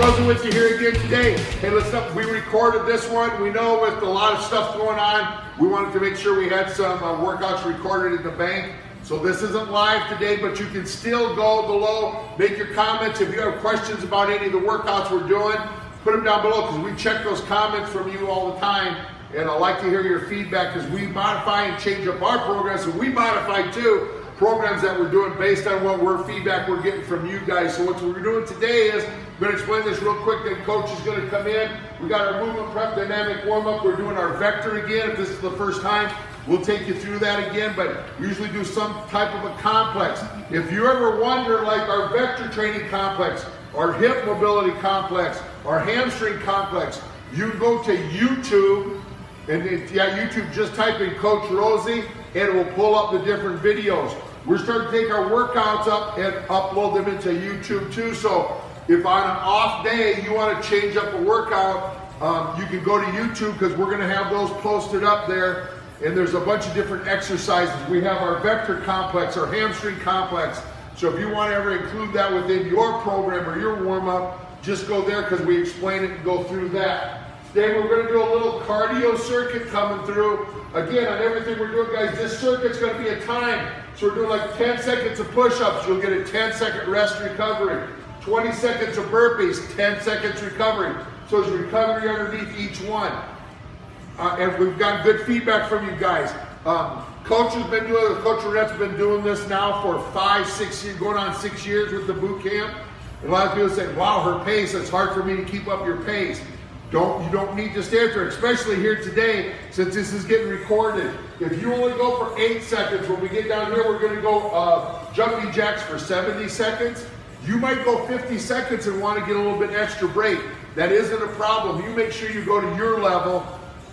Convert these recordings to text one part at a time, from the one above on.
Rozy with you here again today. Hey, listen, we recorded this one. We know with a lot of stuff going on, we wanted to make sure we had some workouts recorded in the bank. So this isn't live today, but you can still go below, make your comments. If you have questions about any of the workouts we're doing, put them down below because we check those comments from you all the time. And I'd like to hear your feedback because we modify and change up our programs. And we modify too programs that we're doing based on what feedback we're getting from you guys. So what we're doing today is, I'm going to explain this real quick, then Coach is going to come in. We got our movement prep dynamic warm-up. We're doing our vector again. If this is the first time, we'll take you through that again, but we usually do some type of a complex. If you ever wonder, like our vector training complex, our hip mobility complex, our hamstring complex, you can go to YouTube, and YouTube, just type in Coach Rozy, and it will pull up the different videos. We're starting to take our workouts up and upload them into YouTube too. So if on an off day you want to change up a workout, you can go to YouTube because we're going to have those posted up there. And there's a bunch of different exercises. We have our vector complex, our hamstring complex. So if you want to ever include that within your program or your warm-up, just go there because we explain it and go through that. Today we're going to do a little cardio circuit coming through. Again, on everything we're doing, guys, this circuit's going to be a time. So we're doing like 10 seconds of push-ups. You'll get a 10-second rest recovery. 20 seconds of burpees, 10 seconds recovery. So there's recovery underneath each one. And we've gotten good feedback from you guys. Coach Ronette's been doing this now for 5-6 years, going on 6 years with the boot camp. And a lot of people say, wow, her pace, it's hard for me to keep up your pace. You don't need to stand there, especially here today, since this is getting recorded. If you only go for 8 seconds, when we get down here, we're gonna go jumping jacks for 70 seconds. You might go 50 seconds and wanna get a little bit extra break. That isn't a problem. You make sure you go to your level.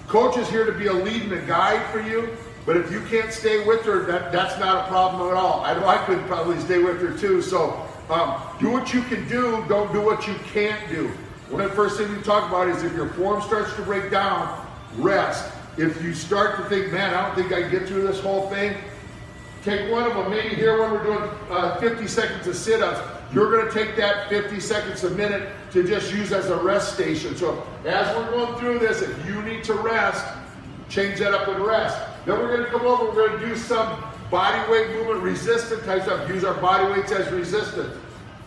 Coach is here to be a lead and a guide for you, but if you can't stay with her, that's not a problem at all. I know I couldn't probably stay with her too, so do what you can do, don't do what you can't do. One of the first things we talk about is if your form starts to break down, rest. If you start to think, man, I don't think I can get through this whole thing, take one of them. Maybe here when we're doing 50 seconds of sit-ups, you're going to take that 50 seconds a minute to just use as a rest station. So as we're going through this, if you need to rest, change that up and rest. Then we're going to come over, we're going to do some body weight movement resistant type stuff. Use our body weights as resistance.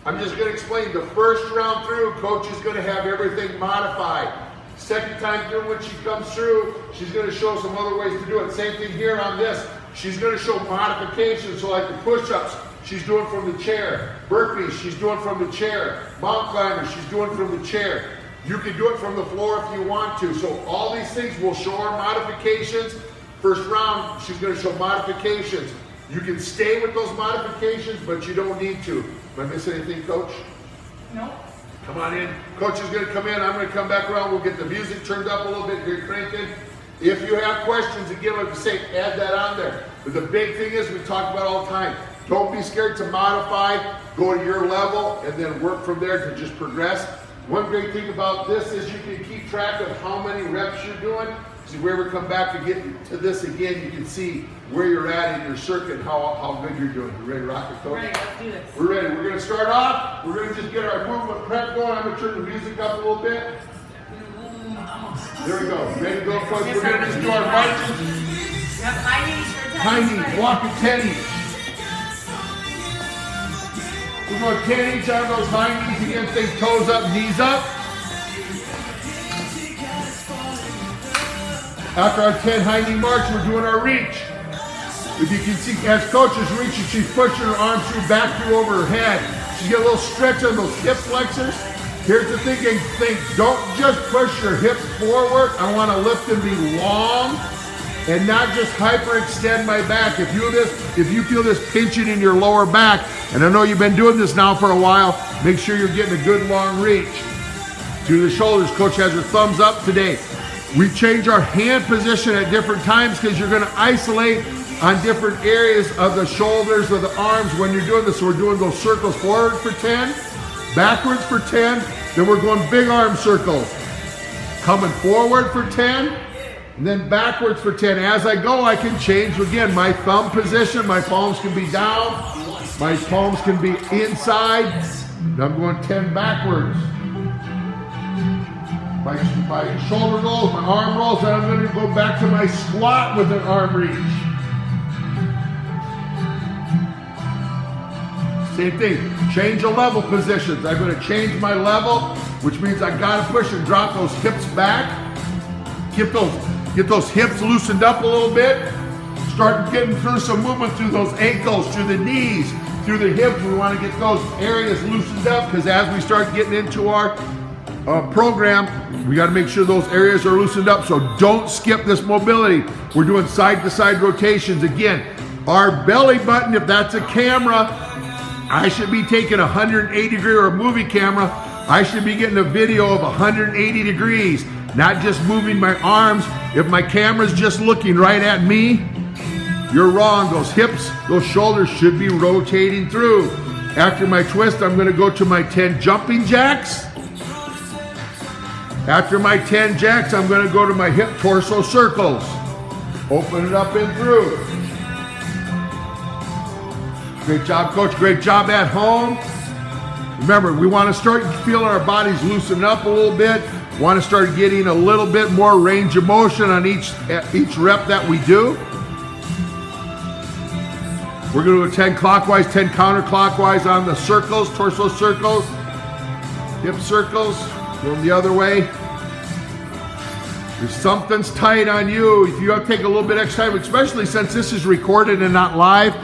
I'm just going to explain the first round through, Coach is going to have everything modified. Second time through, when she comes through, she's going to show some other ways to do it. Same thing here on this. She's going to show modifications. So like the push-ups, she's doing from the chair. Burpees, she's doing from the chair. Mountain climbers, she's doing from the chair. You can do it from the floor if you want to. So all these things will show our modifications. First round, she's going to show modifications. You can stay with those modifications, but you don't need to. Am I missing anything, Coach? No. Come on in. Coach is going to come in. I'm going to come back around. We'll get the music turned up a little bit here, cranking. If you have questions, again, like I say, add that on there. But the big thing is, we talk about all the time, don't be scared to modify, go to your level, and then work from there to just progress. One great thing about this is you can keep track of how many reps you're doing. So if we ever come back to get to this again, you can see where you're at in your circuit, how good you're doing. You ready to rock it, Coach? Ready, let's do this. We're ready. We're going to start off. We're going to just get our movement prep going. I'm going to turn the music up a little bit. There we go. Ready to go, Coach? We're going to just do our marches. Yep, high knees for 10. High knees, walk at 10 each. We're going 10 each on those high knees again. Think toes up, knees up. After our 10 high knee march, we're doing our reach. If you can see, as Coach is reaching, she's pushing her arms through, back through over her head. She's got a little stretch on those hip flexors. Here's the thing, don't just push your hips forward. I want to lift and be long and not just hyperextend my back. If you feel this pinching in your lower back, and I know you've been doing this now for a while, make sure you're getting a good long reach. Through the shoulders, Coach has her thumbs up today. We change our hand position at different times because you're going to isolate on different areas of the shoulders or the arms when you're doing this. So we're doing those circles forward for 10, backwards for 10, then we're going big arm circles. Coming forward for 10, and then backwards for 10. As I go, I can change again my thumb position. My palms can be down, my palms can be inside. I'm going 10 backwards. my shoulder rolls, my arm rolls, and I'm going to go back to my squat with an arm reach. Same thing, change the level positions. I'm going to change my level, which means I got to push and drop those hips back. Get those hips loosened up a little bit. Start getting through some movement through those ankles, through the knees, through the hips. We want to get those areas loosened up because as we start getting into our program, we got to make sure those areas are loosened up. So don't skip this mobility. We're doing side-to-side rotations. Again, our belly button, if that's a camera, I should be taking a 180 degree, or a movie camera, I should be getting a video of 180 degrees, not just moving my arms. If my camera's just looking right at me, you're wrong. Those hips, those shoulders should be rotating through. After my twist, I'm going to go to my 10 jumping jacks. After my 10 jacks, I'm going to go to my hip torso circles. Open it up and through. Great job, Coach. Great job at home. Remember, we want to start feeling our bodies loosen up a little bit. Want to start getting a little bit more range of motion on each rep that we do. We're going to do a 10 clockwise, 10 counterclockwise on the circles, torso circles, hip circles. Going the other way. If something's tight on you, if you have to take a little bit extra time, especially since this is recorded and not live,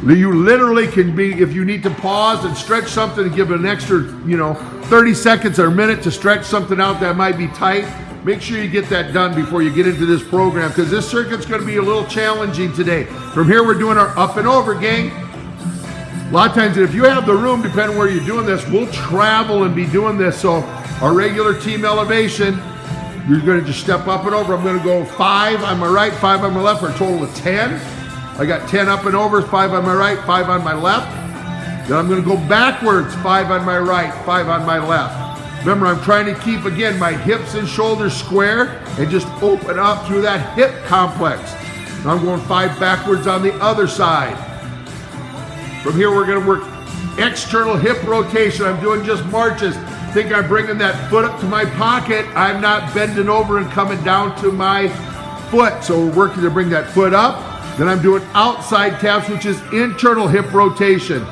you literally can be, if you need to pause and stretch something and give it an extra, 30 seconds or a minute to stretch something out that might be tight, make sure you get that done before you get into this program, because this circuit's going to be a little challenging today. From here, we're doing our up and over, gang. A lot of times, if you have the room, depending where you're doing this, we'll travel and be doing this. So our regular team elevation, you're going to just step up and over. I'm going to go 5 on my right, 5 on my left, for a total of 10. I got 10 up and over, 5 on my right, 5 on my left. Then I'm going to go backwards, 5 on my right, 5 on my left. Remember, I'm trying to keep, again, my hips and shoulders square and just open up through that hip complex. Now I'm going 5 backwards on the other side. From here, we're going to work external hip rotation. I'm doing just marches. Think I'm bringing that foot up to my pocket. I'm not bending over and coming down to my foot. So we're working to bring that foot up. Then I'm doing outside taps, which is internal hip rotation.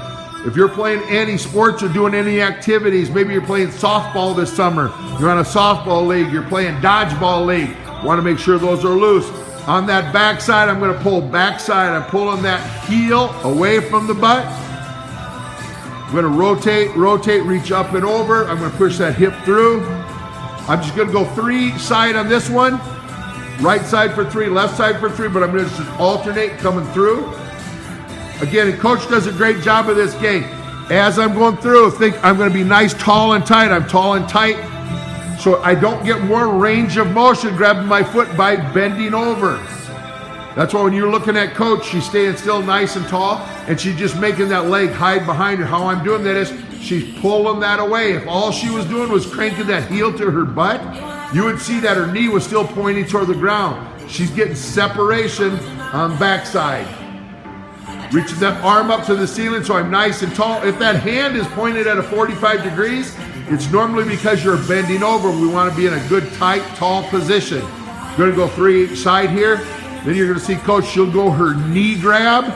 If you're playing any sports or doing any activities, maybe you're playing softball this summer, you're on a softball league, you're playing dodgeball league, want to make sure those are loose. On that backside, I'm going to pull backside. I'm pulling that heel away from the butt. I'm going to rotate, reach up and over. I'm going to push that hip through. I'm just going to go 3 side on this one. Right side for 3, left side for 3, but I'm going to just alternate coming through. Again, and Coach does a great job of this game. As I'm going through, think I'm going to be nice, tall and tight. I'm tall and tight, so I don't get more range of motion grabbing my foot by bending over. That's why when you're looking at Coach, she's staying still nice and tall, and she's just making that leg hide behind her. How I'm doing that is she's pulling that away. If all she was doing was cranking that heel to her butt, you would see that her knee was still pointing toward the ground. She's getting separation on backside. Reaching that arm up to the ceiling so I'm nice and tall. If that hand is pointed at a 45 degrees, it's normally because you're bending over. We want to be in a good, tight, tall position. We're going to go 3 each side here. Then you're going to see Coach, she'll go her knee grab,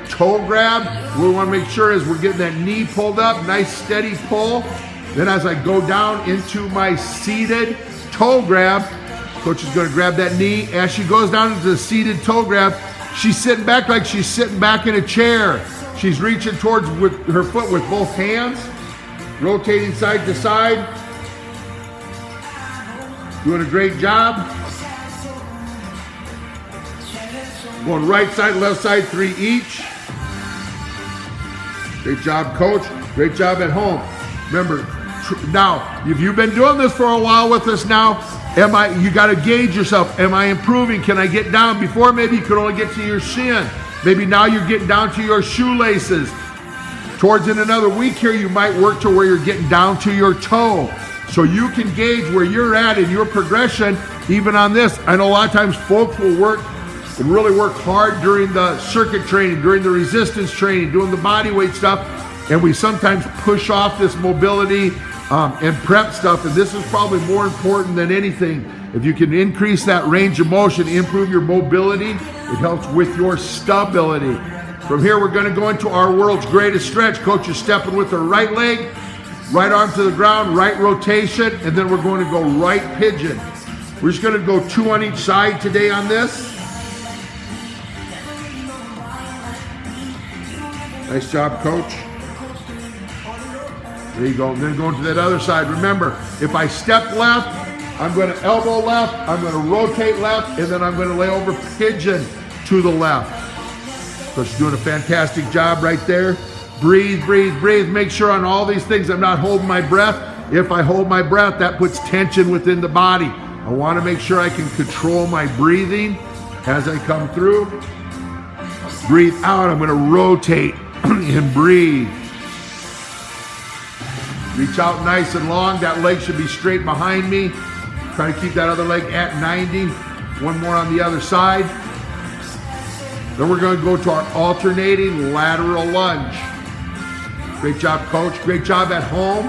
toe grab. What we want to make sure is we're getting that knee pulled up, nice steady pull. Then as I go down into my seated toe grab, Coach is going to grab that knee. As she goes down into the seated toe grab, she's sitting back like she's sitting back in a chair. She's reaching towards with her foot with both hands, rotating side to side. Doing a great job. Going right side, left side, 3 each. Great job, Coach. Great job at home. Remember, now, if you've been doing this for a while with us now, you got to gauge yourself. Am I improving? Can I get down? Before, maybe you could only get to your shin. Maybe now you're getting down to your shoelaces. Towards in another week here, you might work to where you're getting down to your toe. So you can gauge where you're at in your progression, even on this. I know a lot of times folks will really work hard during the circuit training, during the resistance training, doing the body weight stuff, and we sometimes push off this mobility and prep stuff, and this is probably more important than anything. If you can increase that range of motion, improve your mobility, it helps with your stability. From here, we're gonna go into our world's greatest stretch. Coach is stepping with her right leg, right arm to the ground, right rotation, and then we're going to go right pigeon. We're just gonna go 2 on each side today on this. Nice job, Coach. There you go. And then going to that other side. Remember, if I step left, I'm going to elbow left, I'm going to rotate left, and then I'm going to lay over pigeon to the left. So she's doing a fantastic job right there. Breathe, breathe, breathe. Make sure on all these things I'm not holding my breath. If I hold my breath, that puts tension within the body. I want to make sure I can control my breathing as I come through. Breathe out. I'm going to rotate and breathe. Reach out nice and long. That leg should be straight behind me. Try to keep that other leg at 90. One more on the other side. Then we're going to go to our alternating lateral lunge. Great job, Coach. Great job at home.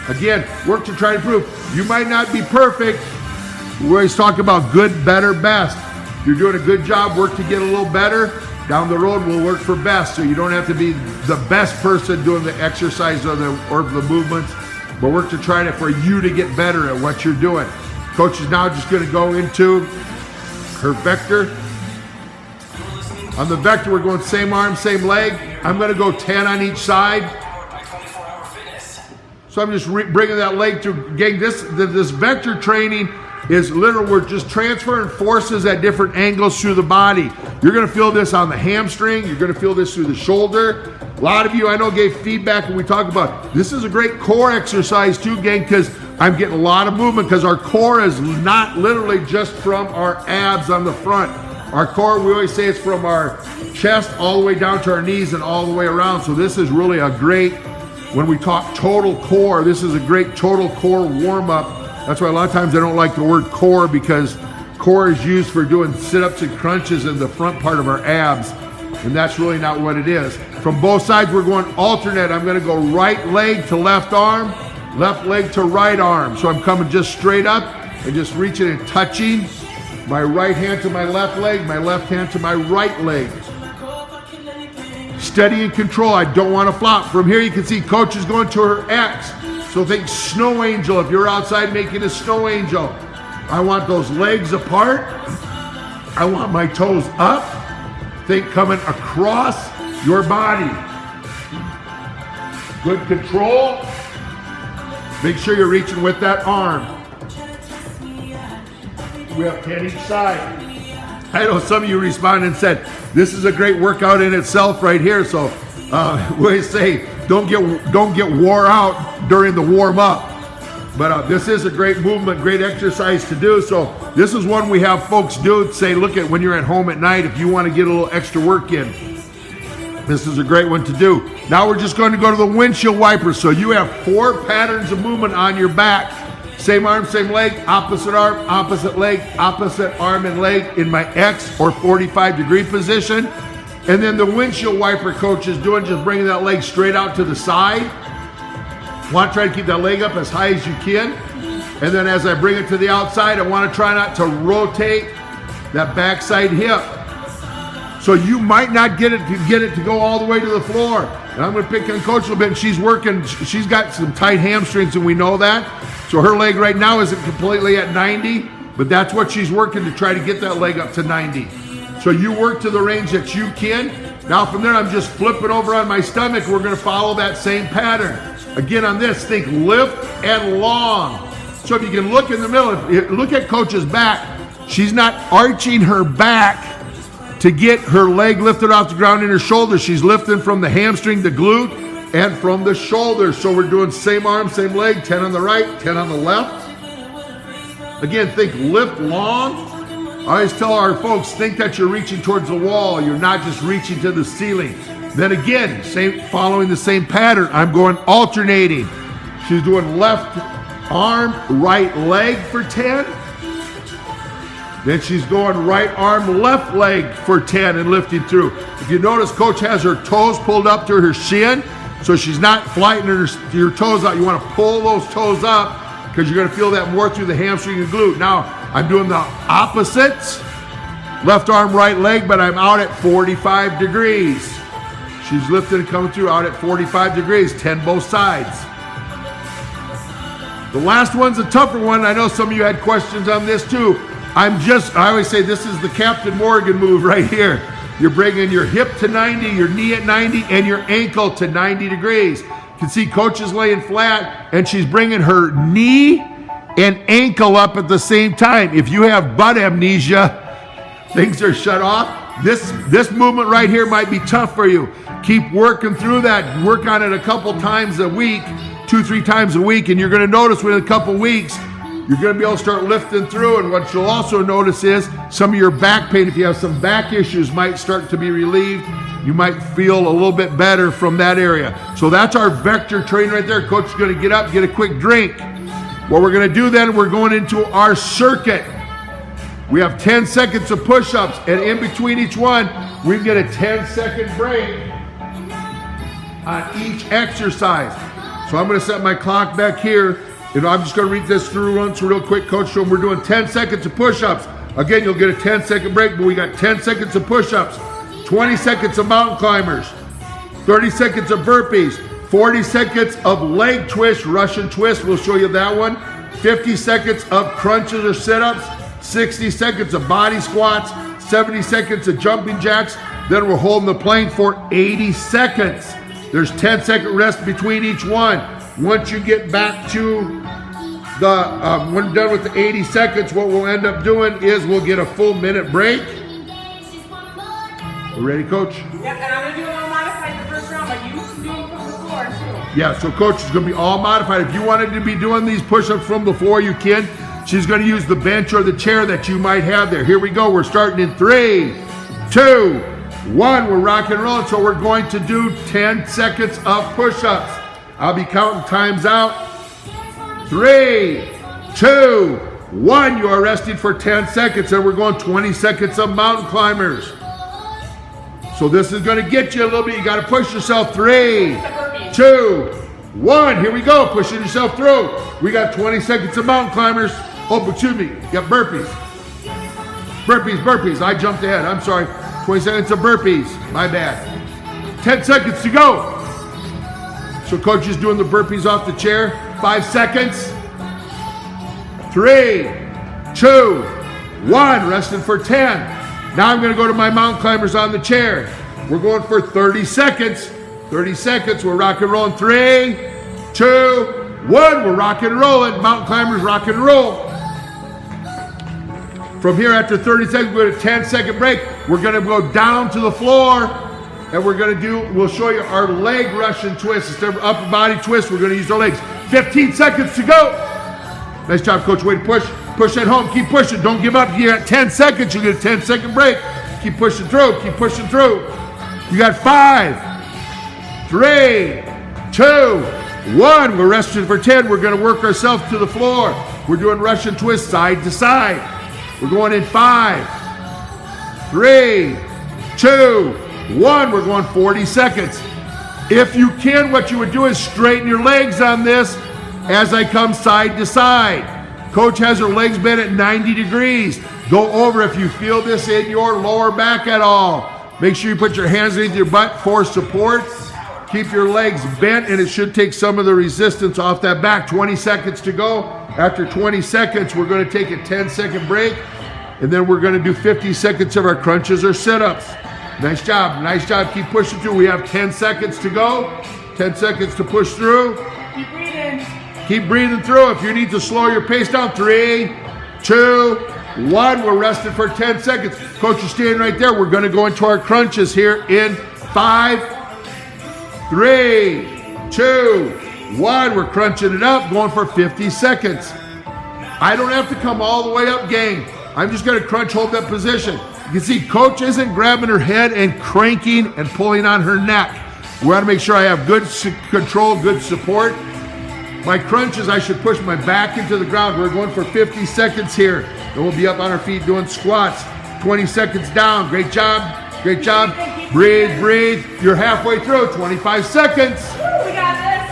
Again, work to try to improve. You might not be perfect. We always talk about good, better, best. If you're doing a good job, work to get a little better. Down the road, we'll work for best. So you don't have to be the best person doing the exercise or the movements, but work to try for you to get better at what you're doing. Coach is now just going to go into her vector. On the vector, we're going same arm, same leg. I'm going to go 10 on each side. So I'm just bringing that leg through. Gang, this vector training is literally, we're just transferring forces at different angles through the body. You're going to feel this on the hamstring. You're going to feel this through the shoulder. A lot of you I know gave feedback when we talk about this is a great core exercise too, gang, because I'm getting a lot of movement because our core is not literally just from our abs on the front. Our core, we always say, it's from our chest all the way down to our knees and all the way around. So this is really a great, when we talk total core, this is a great total core warm-up. That's why a lot of times I don't like the word core, because core is used for doing sit-ups and crunches in the front part of our abs, and that's really not what it is. From both sides, we're going alternate. I'm going to go right leg to left arm, left leg to right arm. So I'm coming just straight up and just reaching and touching my right hand to my left leg, my left hand to my right leg. Steady and control. I don't want to flop. From here, you can see Coach is going to her X. So think snow angel. If you're outside making a snow angel, I want those legs apart. I want my toes up. Think coming across your body. Good control. Make sure you're reaching with that arm. We have 10 each side. I know some of you responded and said, this is a great workout in itself right here. So we always say, don't get wore out during the warm up. But this is a great movement, great exercise to do. So this is one we have folks do. Say, look at when you're at home at night, if you want to get a little extra work in. This is a great one to do. Now we're just going to go to the windshield wiper. So you have 4 patterns of movement on your back. Same arm, same leg, opposite arm, opposite leg, opposite arm and leg in my X or 45-degree position. And then the windshield wiper Coach is doing, just bringing that leg straight out to the side. Want to try to keep that leg up as high as you can. And then as I bring it to the outside, I want to try not to rotate that backside hip. So you might not get it to go all the way to the floor. And I'm going to pick on Coach a little bit. And she's working, she's got some tight hamstrings, and we know that. So her leg right now isn't completely at 90, but that's what she's working to try to get that leg up to 90. So you work to the range that you can. Now from there, I'm just flipping over on my stomach. We're going to follow that same pattern. Again, on this, think lift and long. So if you can look in the middle, look at Coach's back. She's not arching her back to get her leg lifted off the ground in her shoulder. She's lifting from the hamstring, the glute, and from the shoulder. So we're doing same arm, same leg, 10 on the right, 10 on the left. Again, think lift long. I always tell our folks, think that you're reaching towards the wall. You're not just reaching to the ceiling. Then again, following the same pattern, I'm going alternating. She's doing left arm, right leg for 10. Then she's going right arm, left leg for 10 and lifting through. If you notice, Coach has her toes pulled up to her shin. So she's not flighting your toes out. You want to pull those toes up because you're going to feel that more through the hamstring and glute. Now, I'm doing the opposites. Left arm, right leg, but I'm out at 45 degrees. She's lifting and coming through out at 45 degrees, 10 both sides. The last one's a tougher one. I know some of you had questions on this too. I always say this is the Captain Morgan move right here. You're bringing your hip to 90, your knee at 90, and your ankle to 90 degrees. You can see Coach is laying flat, and she's bringing her knee and ankle up at the same time. If you have butt amnesia, things are shut off. This movement right here might be tough for you. Keep working through that. Work on it a couple times a week, 2-3 times a week, and you're going to notice within a couple weeks, you're going to be able to start lifting through. And what you'll also notice is some of your back pain, if you have some back issues, might start to be relieved. You might feel a little bit better from that area. So that's our vector training right there. Coach is going to get up, get a quick drink. What we're going to do then, we're going into our circuit. We have 10 seconds of push-ups, and in between each one, we get a 10-second break on each exercise. So I'm going to set my clock back here, and I'm just going to read this through once real quick, Coach. So we're doing 10 seconds of push-ups. Again, you'll get a 10-second break, but we got 10 seconds of push-ups, 20 seconds of mountain climbers, 30 seconds of burpees, 40 seconds of leg twist, Russian twist, we'll show you that one, 50 seconds of crunches or sit-ups, 60 seconds of body squats, 70 seconds of jumping jacks, then we're holding the plank for 80 seconds. There's 10-second rest between each one. Once you get back to when we're done with the 80 seconds, what we'll end up doing is we'll get a full minute break. You ready, Coach? Yep, and I'm going to do a little modified the first round, but you do them from the floor too. Yeah, so Coach is going to be all modified. If you wanted to be doing these push-ups from the floor, you can. She's going to use the bench or the chair that you might have there. Here we go. We're starting in 3, 2, 1. We're rock and rolling. So we're going to do 10 seconds of push-ups. I'll be counting times out. 3, 2, 1. You are resting for 10 seconds. And we're going 20 seconds of mountain climbers. So this is going to get you a little bit. You got to push yourself. 3, 2, 1. Here we go. Pushing yourself through. We got 20 seconds of mountain climbers. Oh, excuse me. You got burpees. Burpees. I jumped ahead. I'm sorry. 20 seconds of burpees. My bad. 10 seconds to go. So Coach is doing the burpees off the chair. 5 seconds. 3, 2, 1. Resting for 10. Now I'm going to go to my mountain climbers on the chair. We're going for 30 seconds. 30 seconds. We're rock and rolling. 3, 2, 1. We're rock and rolling. Mountain climbers rock and roll. From here, after 30 seconds, we're going to 10-second break. We're going to go down to the floor, and we'll show you our leg Russian twist. Instead of upper body twist, we're going to use our legs. 15 seconds to go. Nice job, Coach. Way to push. Push at home. Keep pushing. Don't give up. You're at 10 seconds. You get a 10-second break. Keep pushing through. Keep pushing through. You got 5, 3, 2, 1. We're resting for 10. We're going to work ourselves to the floor. We're doing Russian twist side to side. We're going in 5, 3, 2, 1. We're going 40 seconds. If you can, what you would do is straighten your legs on this as I come side to side. Coach has her legs bent at 90 degrees. Go over if you feel this in your lower back at all. Make sure you put your hands underneath your butt for support. Keep your legs bent, and it should take some of the resistance off that back. 20 seconds to go. After 20 seconds, we're going to take a 10-second break, and then we're going to do 50 seconds of our crunches or sit-ups. Nice job. Nice job. Keep pushing through. We have 10 seconds to go. 10 seconds to push through. Keep breathing. Keep breathing through. If you need to slow your pace down, 3, 2, 1. We're resting for 10 seconds. Coach is standing right there. We're going to go into our crunches here in 5, 3, 2, 1. We're crunching it up, going for 50 seconds. I don't have to come all the way up, gang. I'm just going to crunch, hold that position. You can see Coach isn't grabbing her head and cranking and pulling on her neck. We want to make sure I have good control, good support. My crunches, I should push my back into the ground. We're going for 50 seconds here. Then we'll be up on our feet doing squats. 20 seconds down. Great job. Great job. Breathe, breathe. You're halfway through. 25 seconds.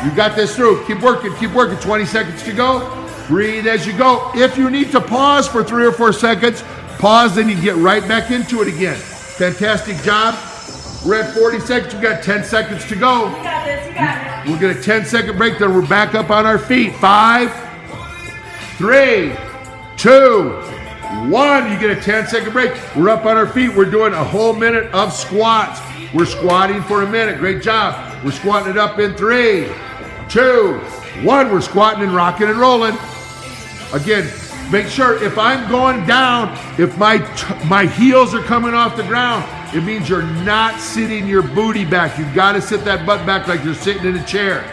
You got this through. Keep working, 20 seconds to go. Breathe as you go. If you need to pause for 3 or 4 seconds, pause, then you get right back into it again. Fantastic job. We're at 40 seconds, we got 10 seconds to go. You got this, you got it. We'll get a 10-second break, then we're back up on our feet. 5, 3, 2, 1. You get a 10-second break. We're up on our feet. We're doing a whole minute of squats. We're squatting for a minute. Great job. We're squatting it up in 3, 2, 1. We're squatting and rocking and rolling. Again, make sure if I'm going down, if my heels are coming off the ground, it means you're not sitting your booty back. You've got to sit that butt back like you're sitting in a chair.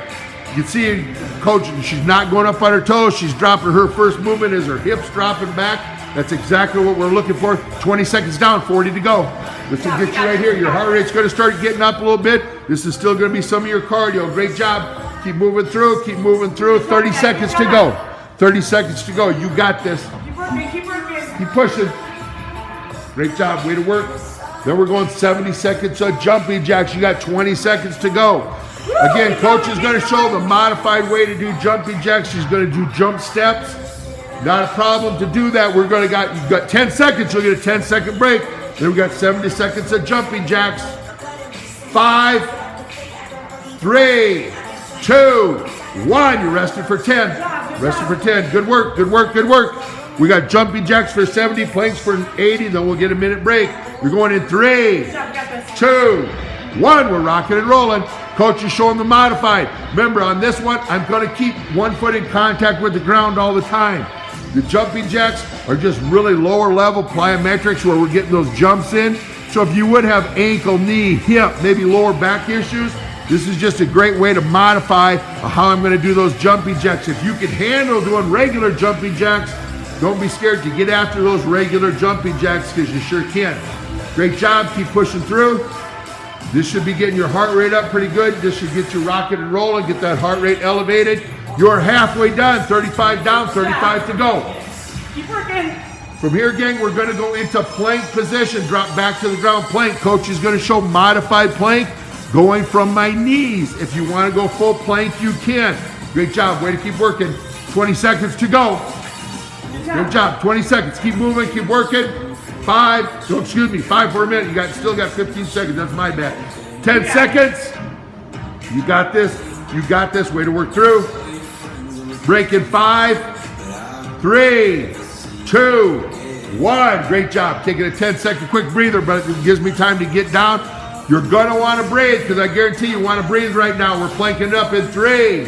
You can see Coach, she's not going up on her toes. She's dropping her first movement as her hips dropping back. That's exactly what we're looking for. 20 seconds down, 40 to go. This will get you right here. Your heart rate's going to start getting up a little bit. This is still going to be some of your cardio. Great job. Keep moving through, keep moving through. 30 seconds to go. 30 seconds to go. You got this. Keep working, keep working. Keep pushing. Great job. Way to work. Then we're going 70 seconds of jumping jacks. You got 20 seconds to go. Again, Coach is going to show the modified way to do jumping jacks. She's going to do jump steps. Not a problem to do that. You've got 10 seconds. You'll get a 10-second break. Then we got 70 seconds of jumping jacks. 5, 3, 2, 1. You're rested for 10. Rested for 10. Good work, good work, good work. We got jumping jacks for 70, planks for 80, then we'll get a minute break. You're going in 3, 2, 1. We're rocking and rolling. Coach is showing the modified. Remember, on this one, I'm going to keep one foot in contact with the ground all the time. The jumping jacks are just really lower level plyometrics where we're getting those jumps in. So if you would have ankle, knee, hip, maybe lower back issues, this is just a great way to modify how I'm going to do those jumping jacks. If you can handle doing regular jumping jacks, don't be scared to get after those regular jumping jacks because you sure can. Great job. Keep pushing through. This should be getting your heart rate up pretty good. This should get you rocking and rolling, get that heart rate elevated. You're halfway done. 35 down, 35 to go. Keep working. From here, gang, we're going to go into plank position. Drop back to the ground plank. Coach is going to show modified plank going from my knees. If you want to go full plank, you can. Great job. Way to keep working. 20 seconds to go. Good job. 20 seconds. Keep moving. Keep working. 5 for a minute. You still got 15 seconds. That's my bad. 10 seconds. You got this. You got this. Way to work through. Break in 5, 3, 2, 1. Great job. Taking a 10-second quick breather, but it gives me time to get down. You're going to want to breathe because I guarantee you want to breathe right now. We're planking it up in 3,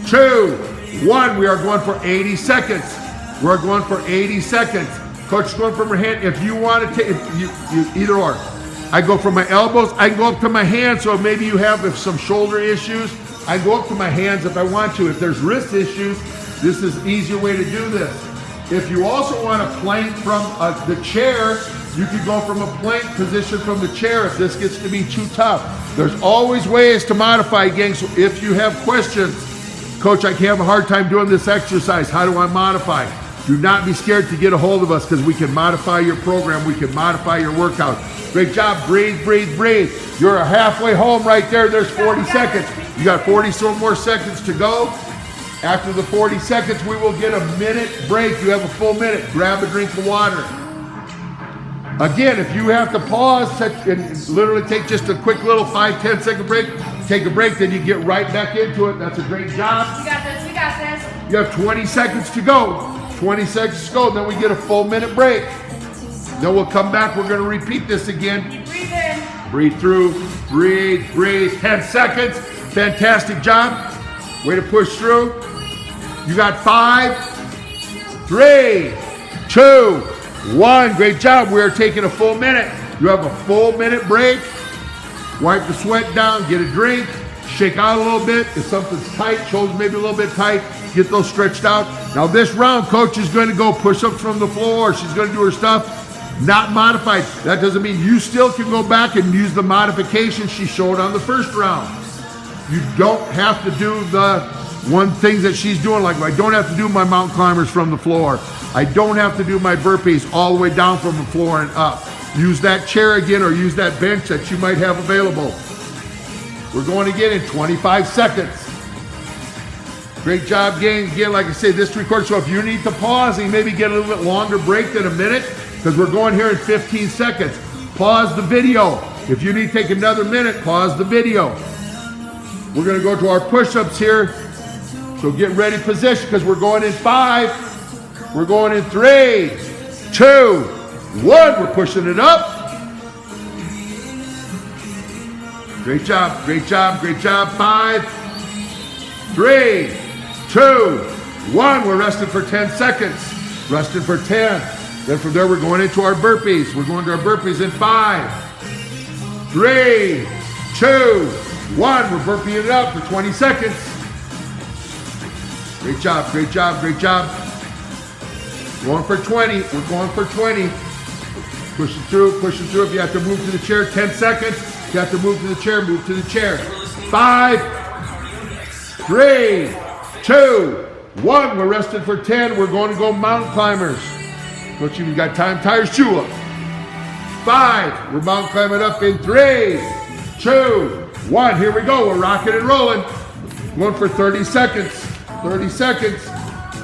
2, 1. We are going for 80 seconds. We're going for 80 seconds. Coach is going from her hand. If you want to take, you either or. I go from my elbows. I can go up to my hands. So maybe you have some shoulder issues. I go up to my hands if I want to. If there's wrist issues, this is an easier way to do this. If you also want to plank from the chair, you can go from a plank position from the chair if this gets to be too tough. There's always ways to modify, gang. So if you have questions, Coach, I have a hard time doing this exercise. How do I modify? Do not be scared to get a hold of us because we can modify your program. We can modify your workout. Great job. Breathe, breathe, breathe. You're halfway home right there. There's 40 seconds. You got 40 more seconds to go. After the 40 seconds, we will get a minute break. You have a full minute. Grab a drink of water. Again, if you have to pause and literally take just a quick little 5-10 second break, take a break, then you get right back into it. That's a great job. You got this, we got this. You have 20 seconds to go. 20 seconds to go, then we get a full minute break. Then we'll come back. We're going to repeat this again. You breathe in. Breathe through. Breathe, breathe. 10 seconds. Fantastic job. Way to push through. You got 5, 3, 2, 1. Great job. We are taking a full minute. You have a full minute break. Wipe the sweat down. Get a drink. Shake out a little bit. If something's tight, shoulders maybe a little bit tight, get those stretched out. Now this round, Coach is going to go push-ups from the floor. She's going to do her stuff. Not modified. That doesn't mean you still can go back and use the modification she showed on the first round. You don't have to do the one thing that she's doing. Like I don't have to do my mountain climbers from the floor. I don't have to do my burpees all the way down from the floor and up. Use that chair again or use that bench that you might have available. We're going again in 25 seconds. Great job, gang. Again, like I say, this record. So if you need to pause and maybe get a little bit longer break than a minute, because we're going here in 15 seconds. Pause the video. If you need to take another minute, pause the video. We're gonna go to our push-ups here. So get ready, position, because we're going in 5. We're going in 3, 2, 1. We're pushing it up. Great job, great job, great job. 5, 3, 2, 1. We're resting for 10 seconds. Resting for 10. Then from there, we're going into our burpees. We're going to our burpees in 5, 3, 2, 1. We're burping it up for 20 seconds. Great job, great job, great job. Going for 20. We're going for 20. Pushing through, pushing through. If you have to move to the chair, 10 seconds. If you have to move to the chair, move to the chair. 5, 3, 2, 1. We're resting for 10. We're going to go mountain climbers. Coach, you got time, tie your shoe up. 5. We're mountain climbing up in 3, 2, 1. Here we go. We're rocking and rolling. Going for 30 seconds. 30 seconds.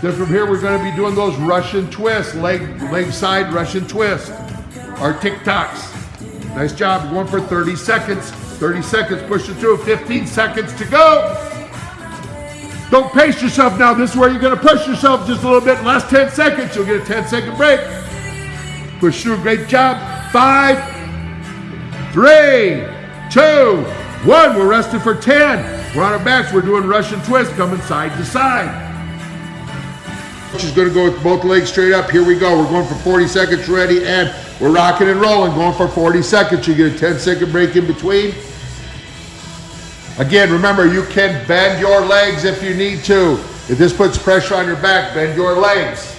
Then from here, we're going to be doing those Russian twists, leg side Russian twist. Our TikToks. Nice job. We're going for 30 seconds. 30 seconds. Push it through. 15 seconds to go. Don't pace yourself now. This is where you're going to push yourself just a little bit. Last 10 seconds. You'll get a 10-second break. Push through. Great job. 5, 3, 2, 1. We're resting for 10. We're on our backs. We're doing Russian twist, coming side to side. Coach is going to go with both legs straight up. Here we go. We're going for 40 seconds. Ready, and we're rocking and rolling. Going for 40 seconds. You get a 10-second break in between. Again, remember, you can bend your legs if you need to. If this puts pressure on your back, bend your legs.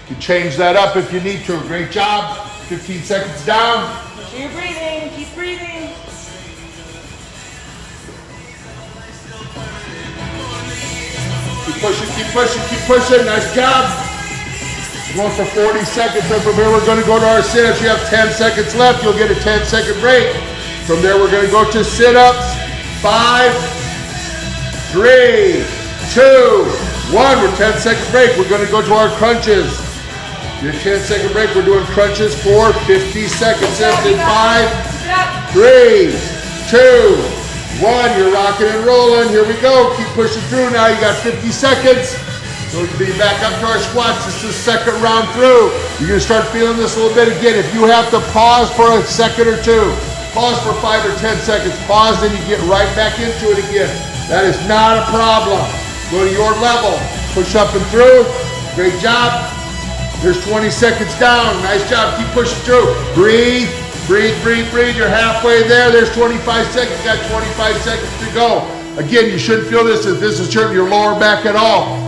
You change that up if you need to. Great job. 15 seconds down. Make sure you're breathing. Keep breathing. Keep pushing, keep pushing, keep pushing. Nice job. Going for 40 seconds. And from here, we're going to go to our sit-ups. You have 10 seconds left. You'll get a 10-second break. From there, we're going to go to sit-ups. 5, 3, 2, 1. We're 10-second break. We're going to go to our crunches. Your 10-second break. We're doing crunches for 50 seconds. In 5, 3, 2, 1. You're rocking and rolling. Here we go. Keep pushing through. Now you got 50 seconds. So we'll be back up to our squats. This is the second round through. You're going to start feeling this a little bit again. If you have to pause for a second or two, pause for 5 or 10 seconds. Pause, then you get right back into it again. That is not a problem. Go to your level. Push up and through. Great job. There's 20 seconds down. Nice job. Keep pushing through. Breathe. Breathe, breathe, breathe. You're halfway there. There's 25 seconds. Got 25 seconds to go. Again, you shouldn't feel this if this is hurting your lower back at all.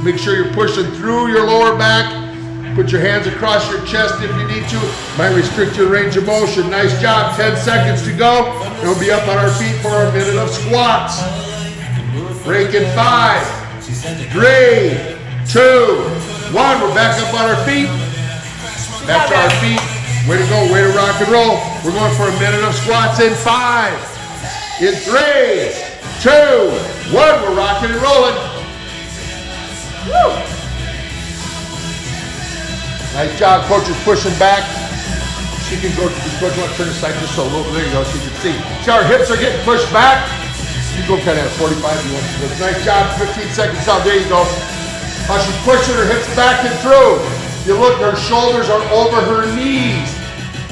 Make sure you're pushing through your lower back. Put your hands across your chest if you need to. Might restrict your range of motion. Nice job. 10 seconds to go. And we'll be up on our feet for our minute of squats. Break in 5, 3, 2, 1. We're back up on our feet. Back to our feet. Way to go, way to rock and roll. We're going for a minute of squats in 5, in 3, 2, 1. We're rocking and rolling. Woo. Nice job, coach is pushing back. She can go, coach, want to turn the side just so a little, there you go, so you can see. See how her hips are getting pushed back? You go kind of at 45 you want to. Nice job, 15 seconds out, there you go. How she's pushing her hips back and through. You look, her shoulders are over her knees.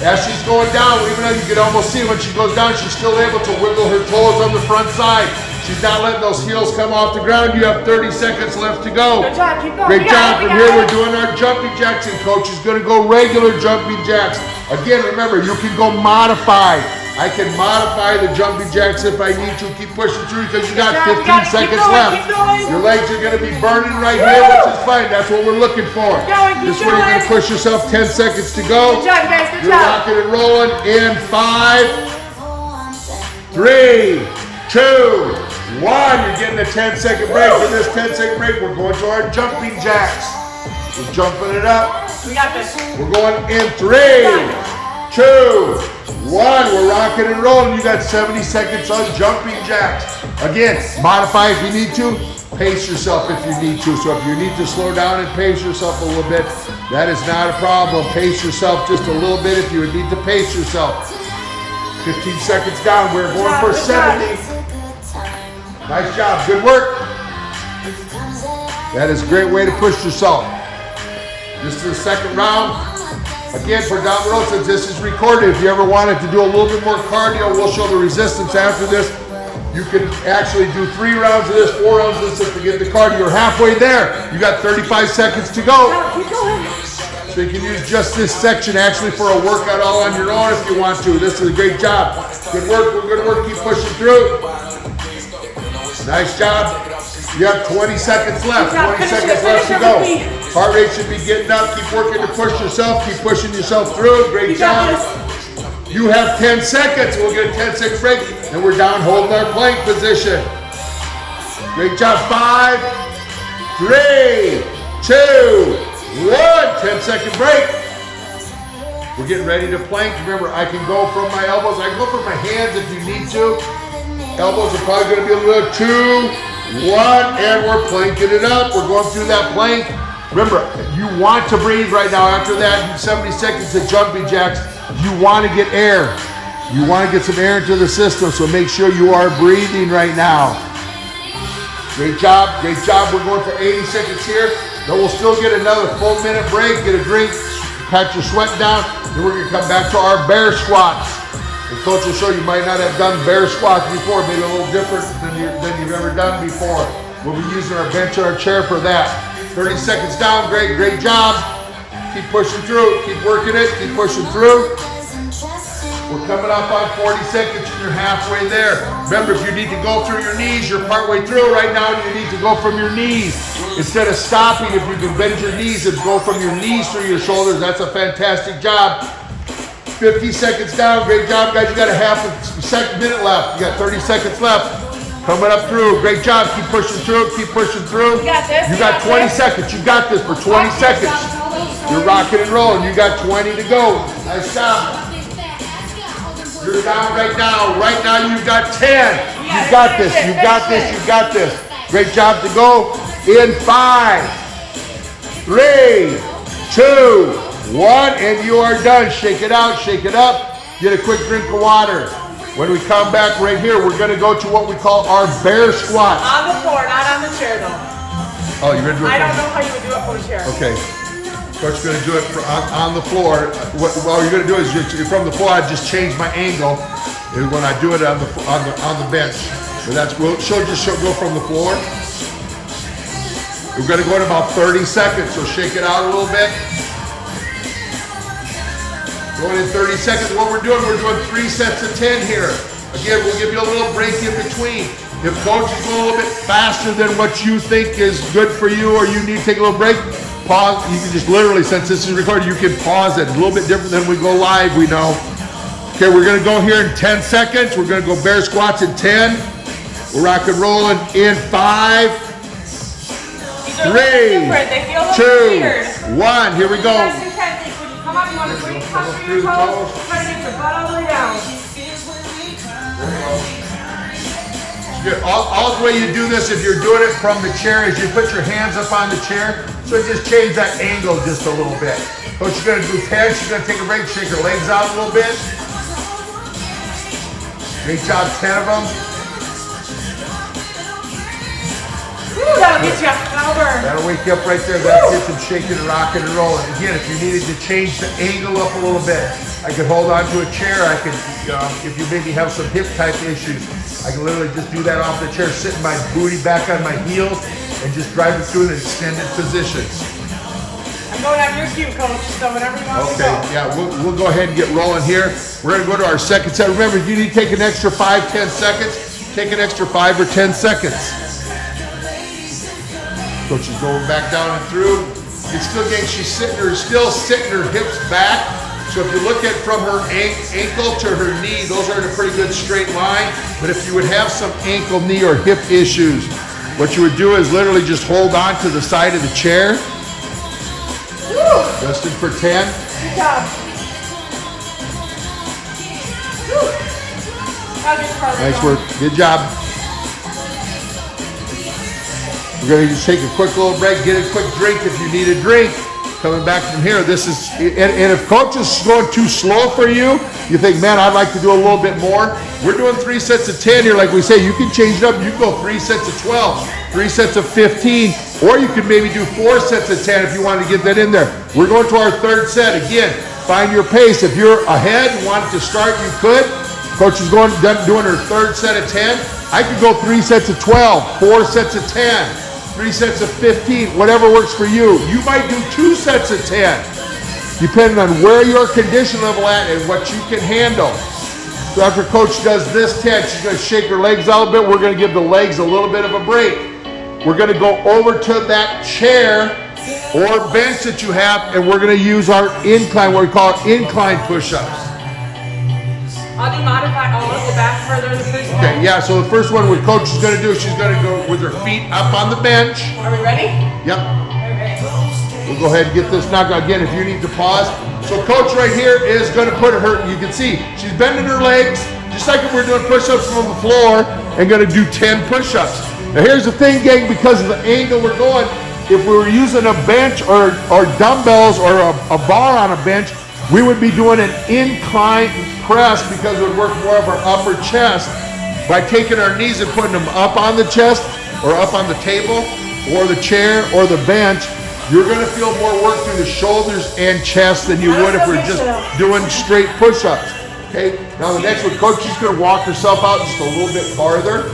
As she's going down, even though you can almost see when she goes down, she's still able to wiggle her toes on the front side. She's not letting those heels come off the ground. You have 30 seconds left to go. Good job, keep going. Great job. From here, we're doing our jumping jacks, and coach is going to go regular jumping jacks. Again, remember, you can go modified. I can modify the jumping jacks if I need to. Keep pushing through because you got 15 seconds left. Your legs are going to be burning right here, which is fine. That's what we're looking for. This is where you're going to push yourself 10 seconds to go. Good job, guys. Good You're job. rocking and rolling in 5, 3, 2, 1. You're getting a 10-second break. For this 10-second break, we're going to our jumping jacks. We're jumping it up. We got this. We're going in 3, 2, 1. We're rocking and rolling. You got 70 seconds on jumping jacks. Again, modify if you need to. pace yourself if you need to. So if you need to slow down and pace yourself a little bit, that is not a problem. Pace yourself just a little bit if you would need to pace yourself. 15 seconds down. We're going for 70. Nice job. Good work. That is a great way to push yourself. This is the second round. Again, for down the road, since this is recorded, if you ever wanted to do a little bit more cardio, we'll show the resistance after this. You can actually do 3 rounds of this, 4 rounds of this, and forget the cardio. You're halfway there. You got 35 seconds to go. Keep going. So you can use just this section actually for a workout all on your own if you want to. This is a great job. Good work. We're going to work. Keep pushing through. Nice job. You have 20 seconds left. 20 seconds left to go. Heart rate should be getting up. Keep working to push yourself. Keep pushing yourself through. Great job. You have 10 seconds. We'll get a 10-second break. And we're down holding our plank position. Great job. 5, 3, 2, 1. 10-second break. We're getting ready to plank. Remember, I can go from my elbows. I can go from my hands if you need to. Elbows are probably going to be a little 2, 1, and we're planking it up. We're going through that plank. Remember, you want to breathe right now. After that 70 seconds of jumping jacks, you want to get air. You want to get some air into the system, so make sure you are breathing right now. Great job, great job. We're going for 80 seconds here. Then we'll still get another full minute break, get a drink, pat your sweat down, then we're going to come back to our bear squats. The coach will show you might not have done bear squats before, maybe a little different than you've ever done before. We'll be using our bench or our chair for that. 30 seconds down, great job. Keep pushing through, keep working it, keep pushing through. We're coming up on 40 seconds and you're halfway there. Remember, if you need to go through your knees, you're partway through right now and you need to go from your knees. Instead of stopping, if you can bend your knees and go from your knees through your shoulders, that's a fantastic job. 50 seconds down, great job guys. You got a half a minute left. You got 30 seconds left. Coming up through, great job. Keep pushing through, keep pushing through. You got this. You got 20 seconds. You got this for 20 seconds. You're rocking and rolling. You got 20 to go. Nice job. You're down right now. Right now you've got 10. You got this. You got this. You got this. Great job to go. In 5, 3, 2, 1, and you are done. Shake it out. Shake it up. Get a quick drink of water. When we come back right here, we're going to go to what we call our bear squats. On the floor, not on the chair though. Oh, you're going to do it? I don't know how you would do it for a chair. Okay. Coach is going to do it on the floor. What you're going to do is you're from the floor. I just change my angle when I do it on the bench. So she'll go from the floor. We're going to go in about 30 seconds. So shake it out a little bit. Going in 30 seconds. What we're doing 3 sets of 10 here. Again, we'll give you a little break in between. If coach is going a little bit faster than what you think is good for you, or you need to take a little break, pause. You can just literally, since this is recorded, you can pause it. A little bit different than we go live, we know. Okay, we're going to go here in 10 seconds. We're going to go bear squats in 10. We're rock and rolling in 5, 3, 2, 1. Here we go. Come on, you want to bring your toes through your toes. Try to get your butt all the way down. Good. All the way you do this, if you're doing it from the chair, is you put your hands up on the chair. So just change that angle just a little bit. Coach is going to do 10. She's going to take a break, shake her legs out a little bit. Great job, 10 of them. Woo, that'll get you over. That'll wake you up right there. That'll get some shaking and rocking and rolling. Again, if you needed to change the angle up a little bit, I could hold on to a chair. I could, if you maybe have some hip type issues, I can literally just do that off the chair, sitting my booty back on my heels, and just drive it through an extended position. I'm going on your cue, coach, so whenever you want to go. Okay, yeah, we'll go ahead and get rolling here. We're going to go to our second set. Remember, if you need to take an extra 5, 10 seconds, take an extra 5 or 10 seconds. Coach is going back down and through. It's still getting, she's still sitting her hips back. So if you look at from her ankle to her knee, those are in a pretty good straight line. But if you would have some ankle, knee, or hip issues, what you would do is literally just hold on to the side of the chair. Woo. Justin for 10. Good job. Woo. Nice work. Good job. We're going to just take a quick little break, get a quick drink if you need a drink. Coming back from here, this is, and if coach is going too slow for you, you think, man, I'd like to do a little bit more. We're doing 3 sets of 10 here, like we say. You can change it up. You can go 3 sets of 12, 3 sets of 15, or you could maybe do 4 sets of 10 if you want to get that in there. We're going to our 3rd set. Again, find your pace. If you're ahead and wanted to start, you could. Coach is doing her 3rd set of 10. I could go 3 sets of 12, 4 sets of 10. 3 sets of 15, whatever works for you. You might do 2 sets of 10, depending on where your condition level at and what you can handle. So after coach does this 10, she's gonna shake her legs out a bit. We're gonna give the legs a little bit of a break. We're gonna go over to that chair or bench that you have, and we're gonna use our incline, what we call incline push-ups. I'll do modified. I'll go back further in the first one. Okay, yeah, so the first one what coach is gonna do, she's gonna go with her feet up on the bench. Are we ready? Yep. Okay. We'll go ahead and get this knocked out. Again, if you need to pause. So coach right here is gonna put her, you can see, she's bending her legs, just like if we're doing push-ups from the floor, and gonna do 10 push-ups. Now here's the thing, gang, because of the angle we're going, if we were using a bench or dumbbells or a bar on a bench, we would be doing an incline press because it would work more of our upper chest by taking our knees and putting them up on the chest or up on the table or the chair or the bench. You're gonna feel more work through the shoulders and chest than you would if we're just doing straight push-ups. Okay, now the next one, coach is gonna walk herself out just a little bit farther